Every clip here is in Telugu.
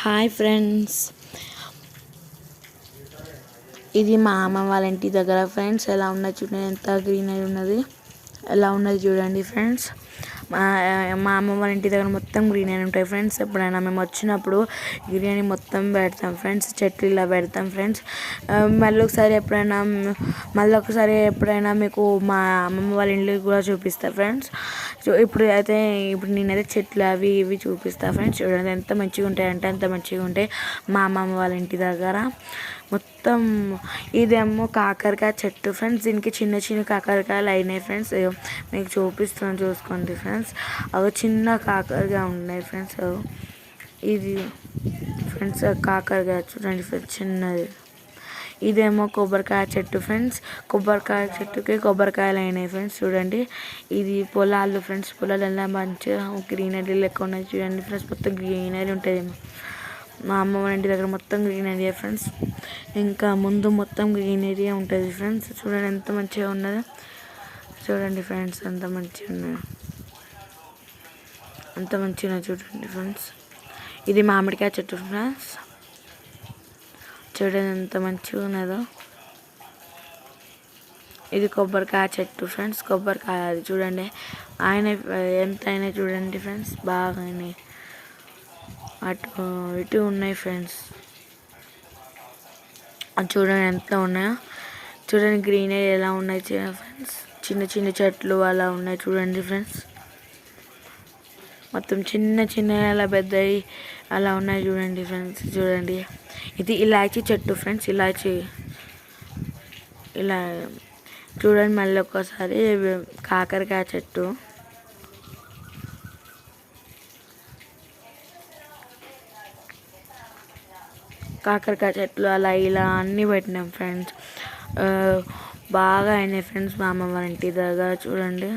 హాయ్ ఫ్రెండ్స్, ఇది మా అమ్మ వాళ్ళ ఇంటి దగ్గర ఫ్రెండ్స్. ఎలా ఉన్నది చూడండి, ఎంత గ్రీనరీ ఉన్నది, ఎలా ఉన్నది చూడండి ఫ్రెండ్స్. మా అమ్మ వాళ్ళ ఇంటి దగ్గర మొత్తం గ్రీనరీ ఉంటాయి ఫ్రెండ్స్. ఎప్పుడైనా మేము వచ్చినప్పుడు గ్రీనరీ మొత్తం పెడతాం ఫ్రెండ్స్, చెట్లు ఇలా పెడతాం ఫ్రెండ్స్. మళ్ళీ ఒకసారి ఎప్పుడైనా మీకు మా అమ్మమ్మ వాళ్ళ ఇల్లు కూడా చూపిస్తా ఫ్రెండ్స్. ఇప్పుడు నేనైతే చెట్లు అవి ఇవి చూపిస్తా ఫ్రెండ్స్. చూడండి ఎంత మంచిగా ఉంటాయంటే అంత మంచిగా ఉంటాయి మా అమ్మమ్మ వాళ్ళ ఇంటి దగ్గర. మొత్తం ఇదేమో కాకరకాయ చెట్టు ఫ్రెండ్స్. దీనికి చిన్న చిన్న కాకరకాయలు అయినాయి ఫ్రెండ్స్. మీకు చూపిస్తున్నాను, చూసుకోండి ఫ్రెండ్స్. అవి చిన్న కాకరకాయ ఉన్నాయి ఫ్రెండ్స్. ఇది ఫ్రెండ్స్ కాకరకాయ చూడండి ఫ్రెండ్స్, చిన్నది. ఇదేమో కొబ్బరికాయ చెట్టు ఫ్రెండ్స్. కొబ్బరికాయ చెట్టుకి కొబ్బరికాయలు అయినాయి ఫ్రెండ్స్. చూడండి, ఇది పొలాలు ఫ్రెండ్స్. పొలాలు ఎలా మంచిగా గ్రీనరీ లెక్క ఉన్నాయి చూడండి ఫ్రెండ్స్. మొత్తం గ్రీనరీ ఉంటుంది మా అమ్మ వాళ్ళ ఇంటి దగ్గర, మొత్తం గ్రీనరీ ఫ్రెండ్స్. ఇంకా ముందు మొత్తం గ్రీనరీ ఉంటుంది ఫ్రెండ్స్. చూడండి ఎంత మంచిగా ఉన్నదో చూడండి ఫ్రెండ్స్, ఎంత మంచిగా ఉన్నది, అంత మంచిగా చూడండి ఫ్రెండ్స్. ఇది మామిడికాయ చెట్టు ఫ్రెండ్స్. చూడండి ఎంత మంచిగా ఉన్నదో. ఇది కొబ్బరికాయ చెట్టు ఫ్రెండ్స్. కొబ్బరికాయ అది చూడండి, ఆయన ఎంత అయినాయి చూడండి ఫ్రెండ్స్, బాగా అయినాయి. అటు ఇటు ఉన్నాయి ఫ్రెండ్స్. చూడండి ఎంత ఉన్నాయో, చూడండి గ్రీనరీ ఎలా ఉన్నాయి ఫ్రెండ్స్. చిన్న చిన్న చెట్లు అలా ఉన్నాయి చూడండి ఫ్రెండ్స్. మొత్తం చిన్న చిన్న అలా పెద్దవి అలా ఉన్నాయి చూడండి ఫ్రెండ్స్. చూడండి, ఇది ఇలాచీ చెట్టు ఫ్రెండ్స్. ఇలాచీ ఇలా చూడండి. మళ్ళీ ఒక్కసారి కాకరకాయ చెట్టు. కాకరకాయ చెట్లు అలా ఇలా అన్నీ పెట్టినాం ఫ్రెండ్స్. బాగా అయినాయి ఫ్రెండ్స్ మా అమ్మ వాళ్ళ ఇంటి దగ్గర. చూడండి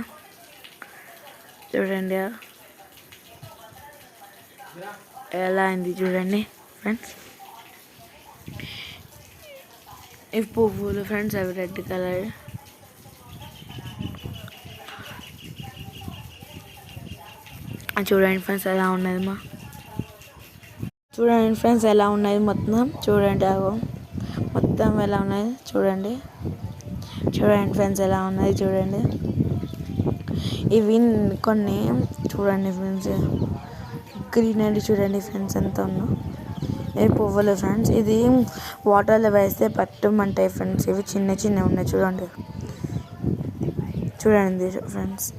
చూడండి ఎలా అయింది చూడండి ఫ్రెండ్స్. ఇవి పువ్వులు ఫ్రెండ్స్, అవి రెడ్ కలర్. చూడండి ఫ్రెండ్స్ ఎలా ఉన్నది చూడండి ఫ్రెండ్స్ ఎలా ఉన్నది మొత్తం. చూడండి మొత్తం ఎలా ఉన్నది చూడండి. చూడండి ఫ్రెండ్స్ ఎలా ఉన్నది చూడండి. ఇవి కొన్ని చూడండి ఫ్రెండ్స్, గ్రీనరీ చూడండి ఫ్రెండ్స్ ఎంత ఉందో. ఇవి పువ్వులు ఫ్రెండ్స్. ఇది వాటర్లో వేస్తే పట్టమంటాయి ఫ్రెండ్స్. ఇవి చిన్న చిన్నవి ఉన్నాయి చూడండి. చూడండి ఫ్రెండ్స్,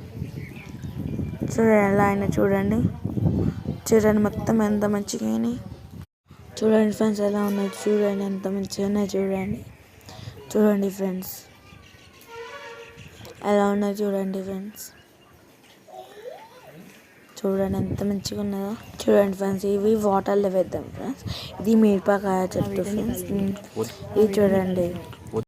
చూడండి ఎలా అయినా చూడండి. చూడండి మొత్తం ఎంత మంచిగా అయినాయి చూడండి ఫ్రెండ్స్. ఎలా ఉన్నాయి చూడండి, ఎంత మంచిగా ఉన్నాయి చూడండి. చూడండి ఫ్రెండ్స్ ఎలా ఉన్నాయి చూడండి ఫ్రెండ్స్. చూడండి ఎంత మంచిగా ఉన్నదో చూడండి ఫ్రెండ్స్. ఇవి వాటర్లో వేద్దాం ఫ్రెండ్స్. ఇది మిరపకాయ చెట్టు ఫ్రెండ్స్. ఇది చూడండి.